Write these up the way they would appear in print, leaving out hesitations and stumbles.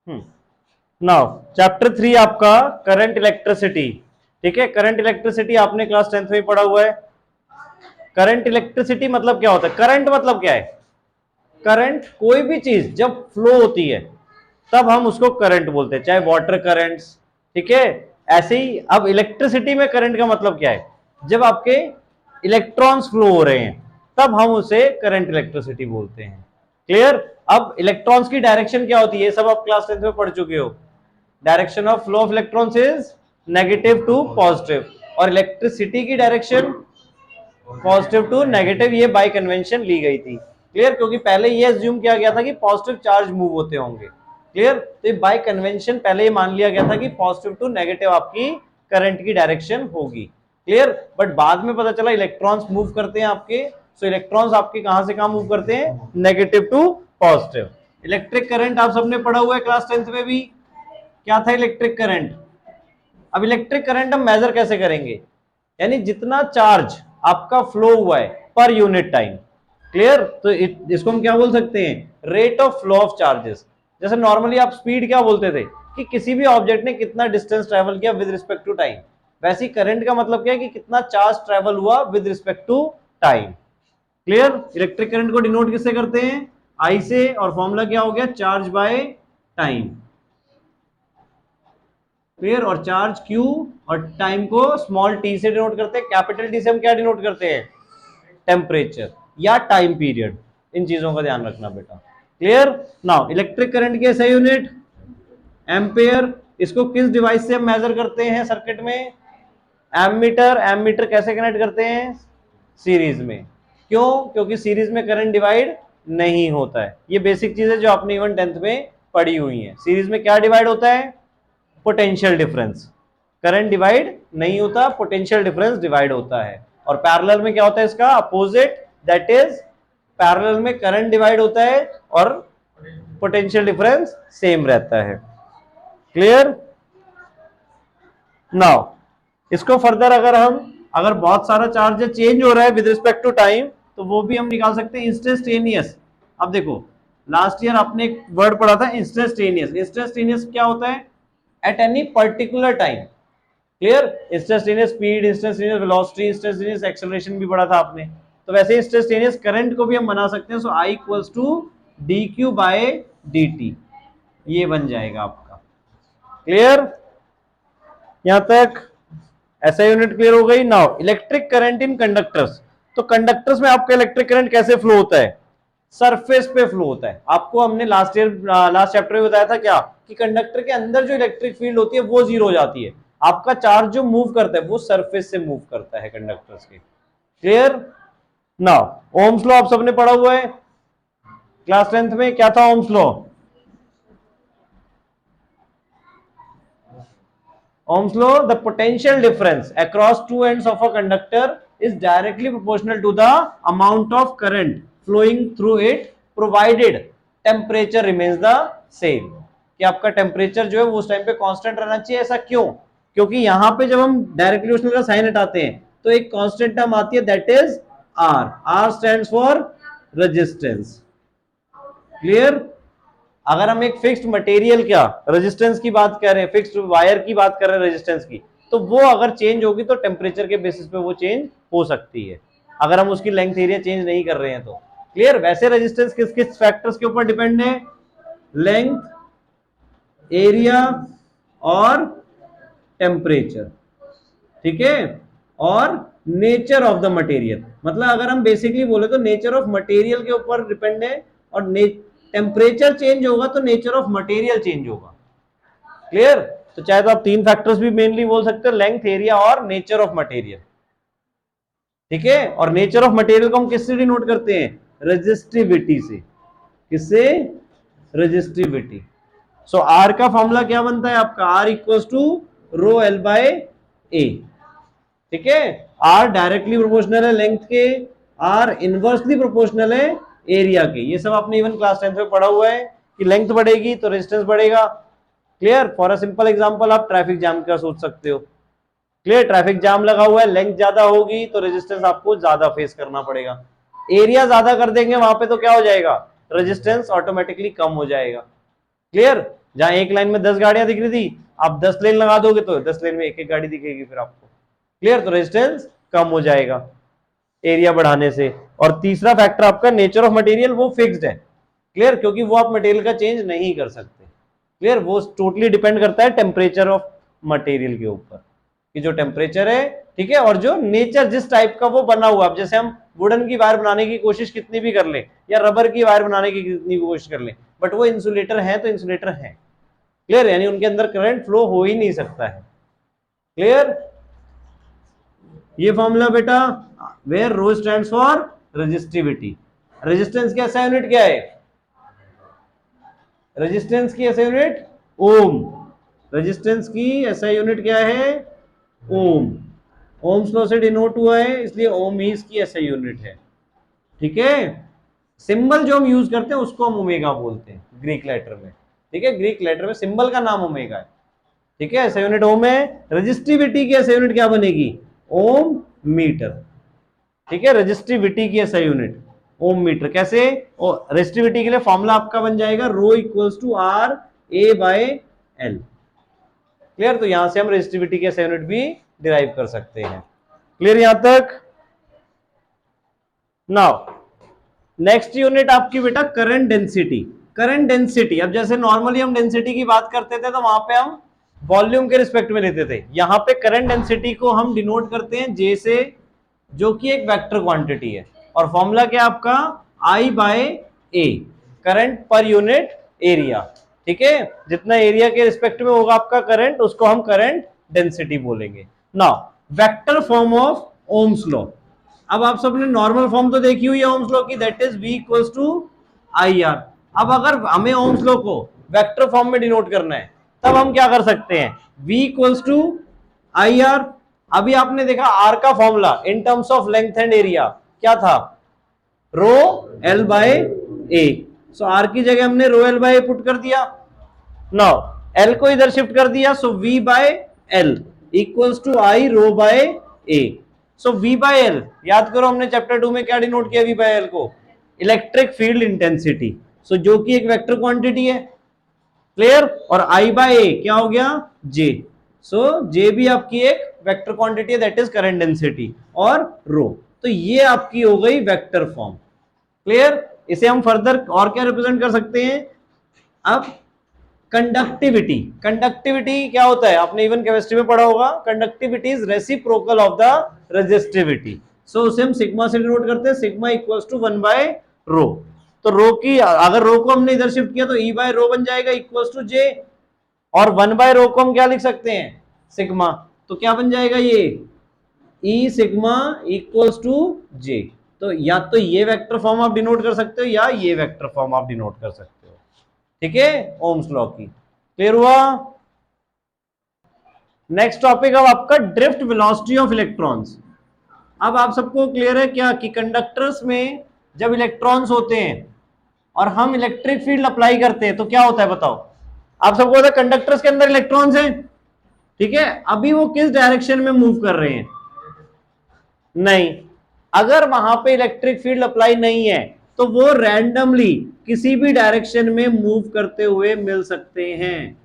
Now chapter 3 आपका current electricity. ठीक है, करंट इलेक्ट्रिसिटी आपने क्लास 10th में पढ़ा हुआ है। करंट इलेक्ट्रिसिटी मतलब क्या होता है? करंट मतलब क्या है? करंट कोई भी चीज जब फ्लो होती है तब हम उसको करंट बोलते हैं, चाहे वाटर करंट्स। ठीक है, ऐसे ही अब इलेक्ट्रिसिटी में करंट का मतलब क्या है? जब आपके इलेक्ट्रॉन्स फ्लो हो रहे हैं तब हम उसे करंट इलेक्ट्रिसिटी बोलते हैं। क्लियर? अब इलेक्ट्रॉन्स की डायरेक्शन क्या होती है, सब आप क्लास 10th में पढ़ चुके हो। Direction of flow of electrons is negative to positive, और इलेक्ट्रिसिटी की डायरेक्शन पॉजिटिव टू नेगेटिव, ये बाय कन्वेंशन ली गई थी। क्लियर? क्योंकि पहले ये अज्यूम किया गया था कि पॉजिटिव चार्ज मूव होते होंगे। क्लियर? तो बाय कन्वेंशन पहले ये मान लिया गया था कि पॉजिटिव टू नेगेटिव आपकी करंट की डायरेक्शन होगी। क्लियर? बट बाद में पता चला इलेक्ट्रॉन्स मूव करते हैं आपके, सो इलेक्ट्रॉन्स आपके कहां से कहां मूव करते हैं? Negative to positive. Electric current आप सबने पढ़ा हुआ है क्लास 10th में भी। क्या था इलेक्ट्रिक करंट? अब इलेक्ट्रिक करंट हम मेजर कैसे करेंगे? यानी जितना चार्ज आपका फ्लो हुआ है पर यूनिट टाइम। क्लियर? तो इसको हम क्या बोल सकते हैं? Rate of flow of charges. जैसे नॉर्मली आप स्पीड क्या बोलते थे कि किसी भी ऑब्जेक्ट ने कितना डिस्टेंस ट्रेवल किया विद रिस्पेक्ट टू टाइम, वैसे ही करंट का मतलब क्या है कि कितना चार्ज ट्रेवल हुआ with respect to time. Clear? Electric current को डिनोट किससे करते हैं? आई से, और फॉर्मूला क्या हो गया? Charge by time. क्लियर? और चार्ज क्यू और टाइम को स्मॉल टी से डिनोट करते हैं, कैपिटल टी से हम क्या डिनोट करते हैं? टेम्परेचर या टाइम पीरियड। इन चीजों का ध्यान रखना बेटा। क्लियर? नाउ इलेक्ट्रिक करंट की SI यूनिट एम्पेयर। इसको किस डिवाइस से हम मेजर करते हैं सर्किट में? एमीटर। एमीटर कैसे कनेक्ट करते हैं? सीरीज में। क्यों? क्योंकि सीरीज में करंट डिवाइड नहीं होता है। ये बेसिक चीज है जो आपने इवन 10th में पढ़ी हुई है। सीरीज में क्या डिवाइड होता है? Potential difference. करंट डिवाइड नहीं होता, पोटेंशियल डिफरेंस डिवाइड होता है। और पैरेलल में क्या होता है? इसका अपोजिट, दैट इज पैरेलल में करंट डिवाइड होता है और पोटेंशियल डिफरेंस सेम रहता है। क्लियर? नाउ इसको फर्दर अगर बहुत सारा चार्ज चेंज हो रहा है विद रिस्पेक्ट टू टाइम, तो वो भी हम निकाल सकते हैं इंस्टेंटेनियस। अब देखो, लास्ट ईयर आपने एक वर्ड पढ़ा था इंस्टेंटेनियस। इंस्टेंटेनियस क्या होता है? At any particular time. Clear? Instantaneous speed, instantaneous velocity, instantaneous acceleration भी पढ़ा था आपने। तो वैसे इंस्टेंटेनियस करंट को भी हम बना सकते हैं। So I equals to dq by dt, ये बन जाएगा आपका। क्लियर? यहां तक ऐसा यूनिट क्लियर हो गई। Now electric current in conductors. तो कंडक्टर्स में आपका इलेक्ट्रिक करंट कैसे फ्लो होता है? सरफेस पे फ्लो होता है। आपको हमने लास्ट चैप्टर में बताया था क्या कि कंडक्टर के अंदर जो इलेक्ट्रिक फील्ड होती है वो जीरो हो जाती है। आपका चार्ज जो मूव करता है वो सरफेस से मूव करता है कंडक्टर्स के। क्लियर? नाउ ओम्स लॉ आप सबने पढ़ा हुआ है क्लास 10th में। क्या था Ohm's law? Ohm's law, the potential difference across two ends of a conductor is directly proportional to the amount of current flowing through it provided temperature remains the same। कि आपका temperature जो है वो उस time पे constant रहना चाहिए। ऐसा क्यों? क्योंकि यहां पे जब हम डायरेक्टली उसमें का साइन हटाते हैं तो एक कांस्टेंट टर्म आती है, that is R। R stands for resistance. Clear? अगर हम एक फिक्स्ड मटेरियल क्या रेजिस्टेंस की बात कर रहे हैं, फिक्स्ड वायर की बात कर रहे हैं रेजिस्टेंस की, तो वो अगर चेंज होगी तो टेम्परेचर के बेसिस पे वो चेंज हो सकती है, अगर हम उसकी लेंथ एरिया चेंज नहीं कर रहे हैं तो। क्लियर? वैसे रेजिस्टेंस किस किस फैक्टर्स के ऊपर डिपेंड है? लेंथ, एरिया और टेम्परेचर। ठीक है? और नेचर ऑफ द मटेरियल। मतलब अगर हम बेसिकली बोले तो नेचर ऑफ मटेरियल के ऊपर डिपेंड है, और टेम्परेचर चेंज होगा तो नेचर ऑफ मटेरियल चेंज होगा। क्लियर? तो चाहे तो आप तीन फैक्टर्स भी मेनली बोल सकते हो, लेंथ, एरिया और नेचर ऑफ मटेरियल। ठीक है? और नेचर ऑफ मटेरियल को हम किससे डिनोट करते हैं? रेजिस्टिविटी से। किससे? रेजिस्टिविटी। सो आर का फॉर्मूला क्या बनता है आपका? R equals to rho L by A. ठीक है? आर डायरेक्टली प्रोपोर्शनल है लेंथ के, आर इनवर्सली प्रोपोर्शनल है एरिया के। ये सब आपने इवन क्लास 10th में पढ़ा हुआ है कि लेंथ बढ़ेगी तो रेजिस्टेंस बढ़ेगा। Clear? For a simple example आप ट्रैफिक जाम का सोच सकते हो। क्लियर? ट्रैफिक जाम लगा हुआ है, लेंथ ज्यादा होगी तो रेजिस्टेंस आपको ज्यादा फेस करना पड़ेगा। एरिया ज्यादा कर देंगे वहां पे तो क्या हो जाएगा? रेजिस्टेंस ऑटोमेटिकली कम हो जाएगा। क्लियर? जहां एक लाइन में 10 गाड़ियां दिख रही थी, आप 10 लेन लगा दोगे तो 10 लेन में एक एक गाड़ी दिखेगी फिर आपको। क्लियर? तो रेजिस्टेंस कम हो जाएगा एरिया बढ़ाने से। और तीसरा फैक्टर आपका नेचर ऑफ मटेरियल, वो फिक्स्ड है। क्लियर? क्योंकि वो आप मटेरियल का चेंज नहीं कर सकते। क्लियर? वो टोटली डिपेंड करता है टेम्परेचर ऑफ मटेरियल के ऊपर, कि जो टेम्परेचर है, ठीक है, और जो नेचर जिस टाइप का वो बना हुआ। अब जैसे हम वुडन की वायर बनाने की कोशिश कितनी भी कर ले, या रबर की वायर बनाने की कितनी भी कोशिश कर ले, बट वो इंसुलेटर है तो इंसुलेटर है। क्लियर? यानी उनके अंदर करंट फ्लो हो ही नहीं सकता है। क्लियर? ये फॉर्मूला बेटा, where rho stands for resistivity. Resistance की ऐसा यूनिट क्या है? रेजिस्टेंस की ऐसा यूनिट ओम। रेजिस्टेंस की ऐसा यूनिट क्या है? ओम। ओम्स लॉ से डिनोट हुआ है, इसलिए ओम ही इसकी ऐसा यूनिट है। ठीक है? सिंबल जो हम यूज करते हैं उसको हम ओमेगा बोलते हैं ग्रीक लेटर में। ठीक है? ग्रीक लेटर में सिंबल का नाम ओमेगा है। ठीक है? ऐसा यूनिट ओम है। रेजिस्टिविटी की ऐसा यूनिट क्या बनेगी? ओम मीटर। ठीक है? रेजिस्टिविटी की ऐसा यूनिट ओम मीटर। कैसे? और रेजिस्टिविटी के लिए फॉर्मूला आपका बन जाएगा rho equals to R A by L. Clear? तो यहां से हम रेजिस्टिविटी के ऐसा यूनिट भी डिराइव कर सकते हैं। क्लियर यहां तक? नाउ नेक्स्ट यूनिट आपकी बेटा करंट डेंसिटी। करंट डेंसिटी, अब जैसे नॉर्मली हम डेंसिटी की बात करते थे तो वहां पे हम वॉल्यूम के रिस्पेक्ट में लेते थे। यहां पे करंट डेंसिटी को हम डिनोट करते हैं जे से, जो कि एक वेक्टर क्वांटिटी है। और फॉर्मूला क्या आपका? आई बाय ए, करंट पर यूनिट एरिया। ठीक है? जितना एरिया के रिस्पेक्ट में होगा आपका करंट, उसको हम करंट डेंसिटी बोलेंगे। Now vector form of Ohm's law. अब आप सबने नॉर्मल फॉर्म तो देखी हुई है ओम्स लॉ की, that is V equals to I R. अब अगर हमें ओम्स लॉ को वेक्टर फॉर्म में डिनोट करना है, तब हम क्या कर सकते हैं? V equals to I R. अभी आपने देखा आर का formula in terms of length and area क्या था? रो L by A. So R की जगह हमने rho L by A put कर दिया। नाउ एल को इधर शिफ्ट कर दिया, so V by L equals to I rho by A. So V by L, याद करो हमने चैप्टर 2 में क्या डिनोट किया V बाय एल को? Electric field intensity. सो जो कि एक वेक्टर क्वांटिटी है। क्लियर? और I बाय ए क्या हो गया? J। सो J भी आपकी एक वेक्टर क्वांटिटी है, दैट इज करंट डेंसिटी। और रो, तो ये आपकी हो गई वेक्टर फॉर्म। क्लियर? इसे हम फर्दर और क्या रिप्रेजेंट कर सकते हैं? अब कंडक्टिविटी। कंडक्टिविटी क्या होता है? आपने इवन केमिस्ट्री में पढ़ा होगा। Conductivity is reciprocal of the resistivity. So उसे हम सिग्मा से डिनोट करते हैं, sigma equals to 1 by rho. तो रो की, अगर रो को हमने इधर शिफ्ट किया तो E बाय रो बन जाएगा इक्वल्स टू J। और 1 बाय रो को हम क्या लिख सकते हैं? सिग्मा। तो क्या बन जाएगा ये? E sigma equals to J। तो या तो ये वेक्टर फॉर्म आप डिनोट कर सकते हो, या ये वेक्टर फॉर्म आप डिनोट कर सकते हो। ठीक है? ओम्स लॉ की। क्लियर हुआ? नेक्स्ट टॉपिक अब आपका ड्रिफ्ट वेलोसिटी ऑफ इलेक्ट्रॉन्स। अब आप सबको क्लियर है क्या कि कंडक्टर्स में जब इलेक्ट्रॉन्स होते हैं और हम इलेक्ट्रिक फील्ड अप्लाई करते हैं तो क्या होता है बताओ? आप सबको पता है कंडक्टर्स के अंदर इलेक्ट्रॉन्स हैं। ठीक है? अभी वो किस डायरेक्शन में मूव कर रहे हैं? नहीं, अगर वहां पे इलेक्ट्रिक फील्ड अप्लाई नहीं है तो वो रैंडमली किसी भी डायरेक्शन में मूव करते हुए मिल सकते हैं।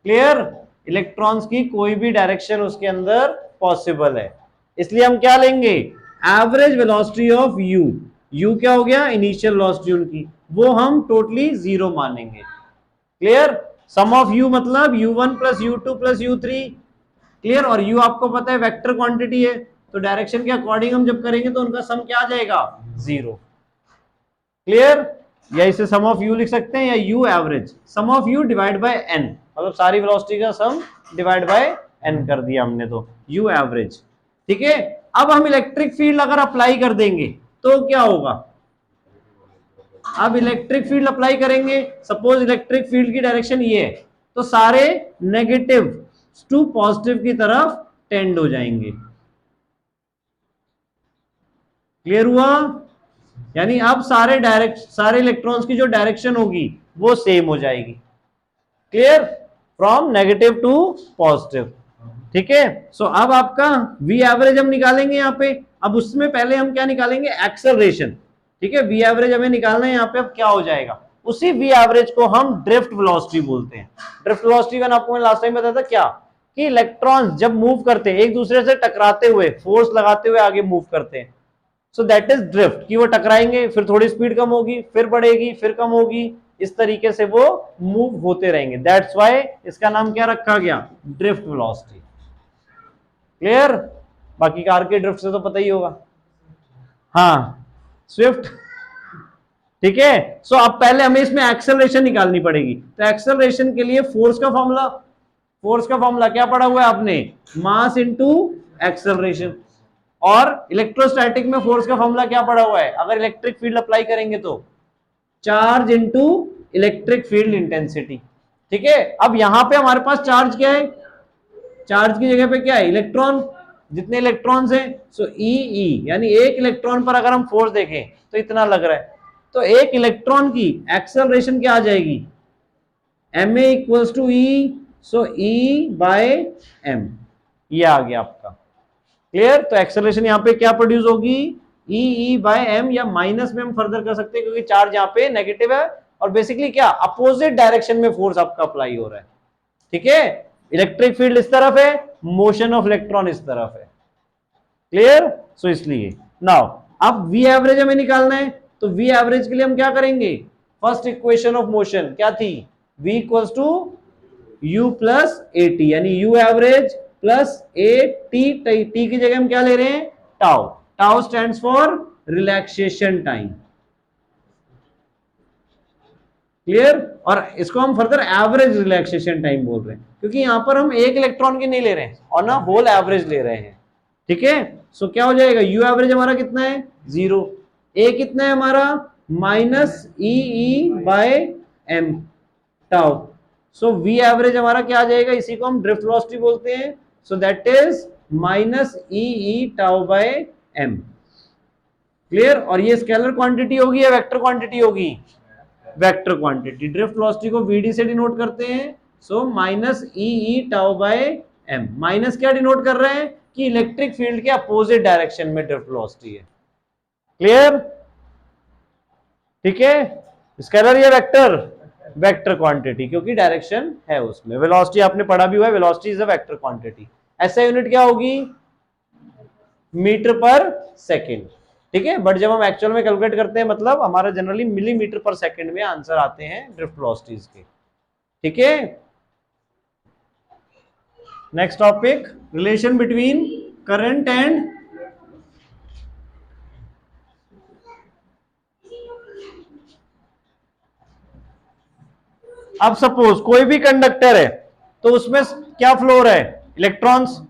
क्लियर? इलेक्ट्रॉन्स की कोई भी डायरेक्शन उसके अंदर पॉसिबल है। इसलिए हम क्या लेंगे? Average velocity of you. You क्या हो गया? इनिशियल वेलोसिटी उनकी, वो हम टोटली जीरो मानेंगे। क्लियर? सम ऑफ यू मतलब u1 plus u2 plus u3। Clear? और u आपको पता है वेक्टर क्वांटिटी है, तो डायरेक्शन के अकॉर्डिंग हम जब करेंगे तो उनका सम क्या आ जाएगा? जीरो। क्लियर? या इसे सम ऑफ यू लिख सकते हैं, या u average. Sum of u divide by N, मतलब सारी वेलोसिटी का सम डिवाइड बाय एन कर दिया हमने, तो यू एवरेज। ठीक है? अब हम इलेक्ट्रिक फील्ड अगर अप्लाई कर देंगे तो क्या होगा? अब इलेक्ट्रिक फील्ड अप्लाई करेंगे, सपोज इलेक्ट्रिक फील्ड की डायरेक्शन ये है, तो सारे नेगेटिव टू पॉजिटिव की तरफ टेंड हो जाएंगे। क्लियर हुआ? यानी अब सारे इलेक्ट्रॉन्स की जो डायरेक्शन होगी वो सेम हो जाएगी। Clear? From negative to positive. ठीक है? सो अब आपका V एवरेज हम निकालेंगे यहाँ पे। अब उसमें पहले हम क्या निकालेंगे? एक्सेलरेशन। ठीक है? V एवरेज हमें निकालना है यहाँ पे। अब क्या हो जाएगा? उसी वी एवरेज को हम ड्रिफ्ट वेलोसिटी बोलते हैं। ड्रिफ्ट वेलोसिटी का आपको मैं लास्ट टाइम बताया था क्या, कि इलेक्ट्रॉन्स जब मूव करते हैं एक दूसरे से टकराते हुए, फोर्स लगाते हुए आगे मूव करते हैं, सो दैट इज ड्रिफ्ट, कि वो टकराएंगे, फिर थोड़ी स्पीड कम होगी, फिर बढ़ेगी, फिर कम होगी, इस तरीके से वो मूव होते रहेंगे। दैट्स व्हाई इसका नाम क्या रखा गया, ड्रिफ्ट वेलोसिटी। क्लियर? बाकी कार के ड्रिफ्ट से तो पता ही होगा। हाँ, स्विफ्ट, ठीक है। सो अब पहले हमें इसमें एक्सेलरेशन निकालनी पड़ेगी। तो एक्सेलरेशन के लिए फोर्स का फॉर्मूला क्या पढ़ा हुआ है आपने, मास इनटू एक्सेलरेशन। और इलेक्ट्रोस्टैटिक में फोर्स का फॉर्मूला क्या पढ़ा हुआ है, अगर इलेक्ट्रिक फील्ड अप्लाई करेंगे तो charge into electric field intensity. ठीक है, अब यहां पे हमारे पास चार्ज क्या है, चार्ज की जगह पे क्या है, इलेक्ट्रॉन, जितने इलेक्ट्रॉन्स हैं, सो ई यानी एक इलेक्ट्रॉन पर अगर हम फोर्स देखें तो इतना लग रहा है, तो एक इलेक्ट्रॉन की एक्सेलरेशन क्या आ जाएगी, M A equals to E, so E by M, ये आ गया आपका। क्लियर? तो एक्सेलरेशन यहां पे क्या प्रोड्यूस होगी, ई बाय एम, या माइनस में हम फर्दर कर सकते हैं क्योंकि चार्ज यहां पे नेगेटिव है, और बेसिकली क्या, अपोजिट डायरेक्शन में फोर्स आपका अप्लाई हो रहा है। ठीक है, इलेक्ट्रिक फील्ड इस तरफ है, मोशन ऑफ इलेक्ट्रॉन इस तरफ है। क्लियर? सो इसलिए नाउ अब वी एवरेज हमें निकालना है, तो वी एवरेज के लिए हम क्या करेंगे, फर्स्ट इक्वेशन ऑफ मोशन क्या थी, v equals to u plus A T, यानी u average plus A T, T की जगह हम क्या ले रहे हैं, tau. Tau stands for relaxation time. Clear? और इसको हम फर्दर एवरेज रिलैक्सेशन टाइम बोल रहे हैं क्योंकि यहां पर हम एक इलेक्ट्रॉन की नहीं ले रहे हैं और ना होल एवरेज ले रहे हैं। ठीक है, सो क्या हो जाएगा, यू एवरेज हमारा कितना है, 0, ए कितना है हमारा, minus E by M tau. So V average हमारा क्या आ जाएगा, इसी को हम ड्रिफ्ट वेलोसिटी बोलते हैं, so that is minus E tau by M. Clear? और ये स्केलर क्वांटिटी होगी या वेक्टर क्वांटिटी होगी, वेक्टर क्वांटिटी। ड्रिफ्ट वेलोसिटी को वीडी से डिनोट करते हैं, so minus E tau by M. माइनस क्या डिनोट कर रहे हैं, कि इलेक्ट्रिक फील्ड के अपोजिट डायरेक्शन में ड्रिफ्ट वेलोसिटी है। क्लियर? ठीक है, स्केलर या वेक्टर, वेक्टर क्वांटिटी, क्योंकि डायरेक्शन है उसमें। वेलोसिटी आपने पढ़ा भी हुआ है, velocity is a vector quantity. ऐसा यूनिट क्या होगी, मीटर पर सेकेंड। ठीक है, बट जब हम एक्चुअल में कैलकुलेट करते हैं, मतलब हमारा जनरली मिलीमीटर पर सेकंड में आंसर आते हैं ड्रिफ्ट वेलोसिटीज के। ठीक है, next topic, relation between current and अब सपोज कोई भी कंडक्टर है तो उसमें क्या फ्लो हो रहा है, इलेक्ट्रॉन्स।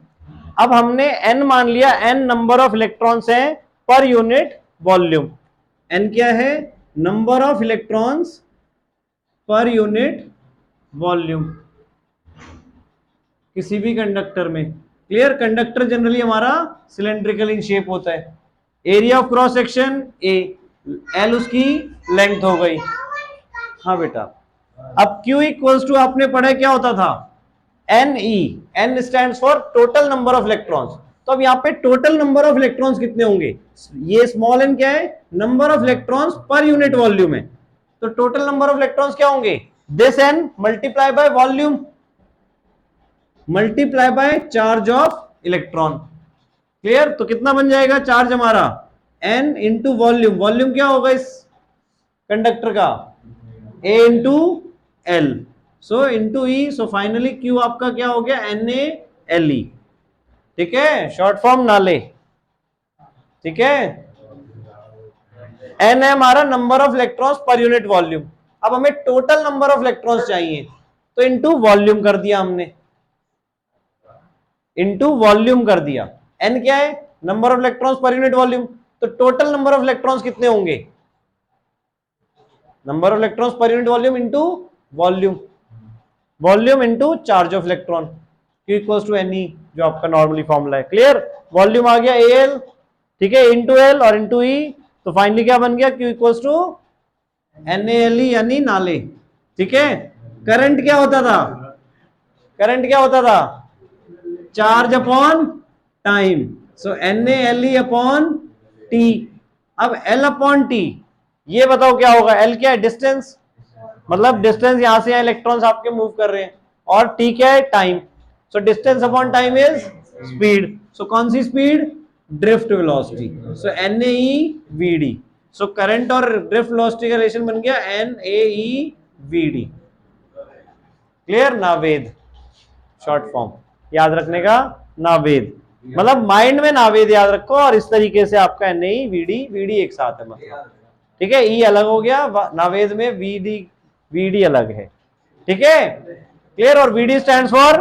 अब हमने n मान लिया, n नंबर ऑफ इलेक्ट्रॉन्स हैं पर यूनिट वॉल्यूम। n क्या है, number of electrons per unit volume किसी भी कंडक्टर में। क्लियर? कंडक्टर जनरली हमारा सिलेंड्रिकल इन शेप होता है। Area of cross section a, l उसकी लेंथ हो गई। हाँ बेटा, अब Q इक्वल्स टू आपने पढ़ा क्या होता था, NE, N stands for total number of electrons. तो अब यहाँ पे टोटल नंबर ऑफ इलेक्ट्रॉन्स कितने होंगे, ये स्मॉल n क्या है, number of electrons per unit volume है, तो टोटल नंबर ऑफ इलेक्ट्रॉन्स क्या होंगे, this n multiply by volume multiply by charge of electron. Clear? तो कितना बन जाएगा चार्ज हमारा, n इंटू वॉल्यूम। वॉल्यूम क्या होगा इस कंडक्टर का, a into L, so into E, so finally Q आपका क्या हो गया, NaLe। ठीक है, शॉर्ट फॉर्म नाले। ठीक है, n है हमारा number of electrons per unit volume. अब हमें टोटल नंबर ऑफ इलेक्ट्रॉन्स चाहिए, तो इंटू वॉल्यूम कर दिया हमने, इंटू वॉल्यूम कर दिया। n क्या है, number of electrons per unit volume, तो टोटल नंबर ऑफ इलेक्ट्रॉन्स कितने होंगे, number of electrons per unit volume into volume, volume into charge of electron, Q equals to NE, जो आपका नॉर्मली फॉर्मूला है। क्लियर? वॉल्यूम आ गया AL, ठीक है, इंटू एल और इंटू ई, तो फाइनली क्या बन गया, Q इक्वल्स टू NaLe यानी नाले। ठीक है, करंट क्या होता था, करंट क्या होता था, चार्ज अपॉन टाइम, सो NaLe अपॉन टी। अब L अपॉन टी, ये बताओ क्या होगा, L क्या है, डिस्टेंस, मतलब डिस्टेंस यहां से यहां इलेक्ट्रॉन्स आपके मूव कर रहे हैं, और टी क्या है, time. So distance upon time is speed. So कौन सी speed, drift velocity. So n A E V d. So current और ड्रिफ्ट वेलोसिटी का रिलेशन बन गया n A E V d. Clear, Naved short form याद रखने का, नावेद मतलब माइंड में नावेद याद रखो, और इस तरीके से आपका N A E V D एक साथ है मतलब, ठीक है। ई अलग हो गया, नावेद में वी डी अलग है, ठीक है, क्लियर। और V D stands for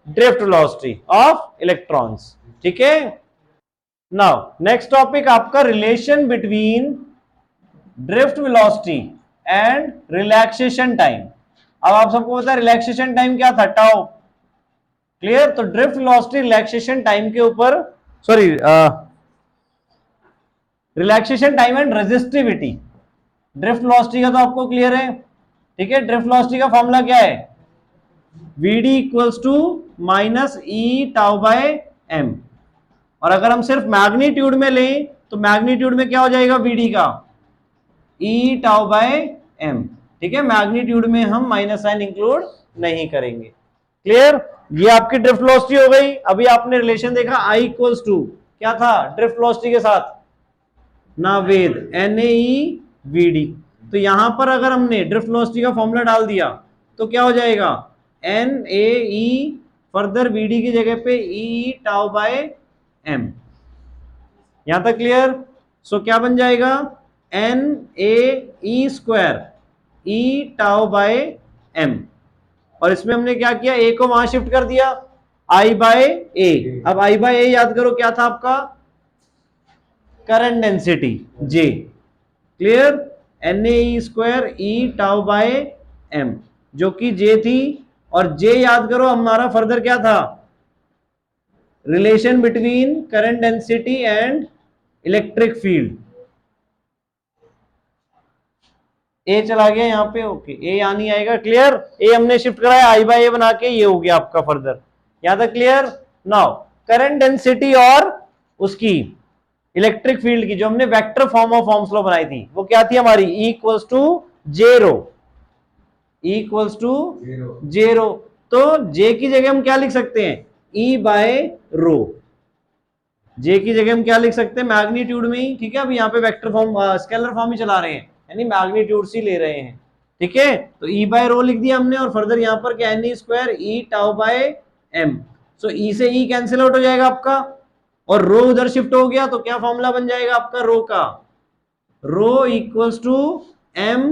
drift velocity of electrons, ठीक है। नाउ नेक्स्ट टॉपिक आपका relation between drift velocity and relaxation time. अब आप सबको पता है रिलैक्सेशन टाइम क्या था, टाउ, क्लियर। तो ड्रिफ्ट वेलोसिटी रिलैक्सेशन टाइम के ऊपर, sorry, relaxation time and resistivity. Drift velocity का तो आपको क्लियर है, ठीक है। ड्रिफ्ट वेलोसिटी का फॉर्मूला क्या है, V D equals to minus E tau by M. और अगर हम सिर्फ मैग्नीट्यूड में लें तो मैग्नीट्यूड में क्या हो जाएगा वीडी का, ई टाउ बाय एम, ठीक है। मैग्नीट्यूड में हम माइनस साइन इंक्लूड नहीं करेंगे, क्लियर। ये आपकी ड्रिफ्ट वेलोसिटी हो गई। अभी आपने रिलेशन देखा आई इक्वल्स टू क्या था ड्रिफ्ट वेलोसिटी के साथ, नावेद N A E V D. तो यहां पर अगर हमने ड्रिफ्ट वेलोसिटी का फॉर्मूला डाल दिया तो क्या हो जाएगा, N A E further V D की जगह पे ई टाउ बाय एम। यहां तक क्लियर। सो क्या बन जाएगा, N A E square E tau by M. और इसमें हमने क्या किया, ए को वहां शिफ्ट कर दिया, आई बाय ए। अब आई बाय ए याद करो क्या था आपका, current density J, clear. N A E square E tau by M जो कि जे थी, और जे याद करो हमारा फर्दर क्या था, relation between current density and electric field. ए चला गया यहाँ पे, ओके, ए यहाँ नहीं आएगा, क्लियर। ए हमने शिफ्ट कराया आई बाय ए बना के, ये हो गया आपका फर्दर, यहां तक क्लियर। नाउ करंट डेंसिटी और उसकी इलेक्ट्रिक फील्ड की जो हमने vector form of Ohm's law बनाई थी वो क्या थी हमारी, E equals to J rho, E equals to J rho. तो जे की जगह हम क्या लिख सकते हैं, ई बाय रो। जे की जगह हम क्या लिख सकते हैं, मैग्नीट्यूड में ही, ठीक है। अब यहाँ पे वेक्टर फॉर्म स्केलर फॉर्म ही चला रहे हैं, यानी मैग्नीट्यूड से ले रहे हैं, ठीक है। तो ई बाय रो लिख दिया हमने, और फर्दर यहाँ पर क्या, N e square E tau by M. सो ई से ई कैंसिल आउट हो जाएगा आपका, और रो उधर शिफ्ट हो गया, तो क्या फॉर्मूला बन जाएगा आपका रो का, rho equals to m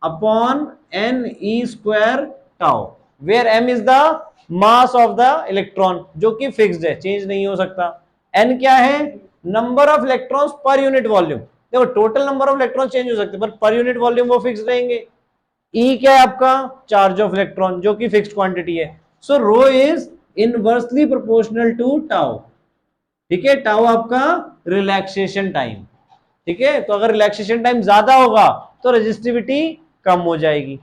upon n e square tau, where m is the mass of the electron जो कि फिक्स्ड है, चेंज नहीं हो सकता। एन क्या है, number of electrons per unit volume. देखो total number of electron change हो सकते हैं, पर पर यूनिट वॉल्यूम वो फिक्स रहेंगे। ई क्या है आपका, चार्ज ऑफ इलेक्ट्रॉन जो कि फिक्स्ड क्वांटिटी है। So rho is inversely proportional to tau, ठीक है। टाउ आपका रिलैक्सेशन टाइम, ठीक है। तो अगर रिलैक्सेशन टाइम ज्यादा होगा तो रेजिस्टिविटी कम हो जाएगी,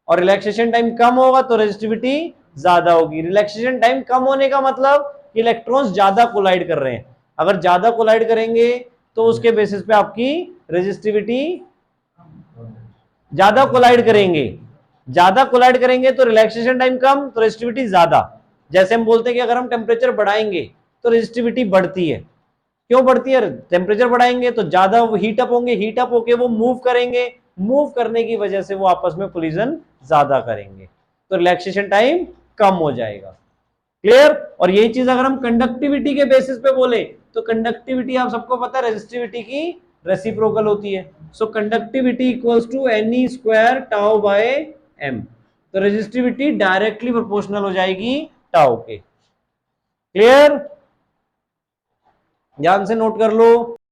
और रिलैक्सेशन टाइम कम होगा तो रेजिस्टिविटी ज्यादा होगी। रिलैक्सेशन टाइम कम होने का मतलब इलेक्ट्रॉन्स ज्यादा कोलाइड कर रहे हैं, अगर ज्यादा कोलाइड करेंगे तो उसके बेसिस पे आपकी रेजिस्टिविटी, ज्यादा कोलाइड करेंगे, ज्यादा कोलाइड करेंगे तो रिलैक्सेशन टाइम कम तो रेजिस्टिविटी ज्यादा। जैसे हम बोलते हैं कि अगर हम टेम्परेचर बढ़ाएंगे तो रेजिस्टिविटी बढ़ती है, क्यों बढ़ती है, टेम्परेचर बढ़ाएंगे तो ज्यादा हीट अप होंगे, हीट अप होके वो मूव करेंगे, मूव करने की वजह से वो आपस में कोलिजन ज्यादा करेंगे, तो रिलैक्सेशन टाइम कम हो जाएगा, क्लियर। और यही चीज अगर हम कंडक्टिविटी के बेसिस पे बोले तो कंडक्टिविटी आप सबको पता है रेजिस्टिविटी की रेसिप्रोकल होती है। So conductivity equals to n e square tau by m. तो रेजिस्टिविटी डायरेक्टली प्रोपोर्शनल हो जाएगी टाउ के, क्लियर। ध्यान से नोट कर लो,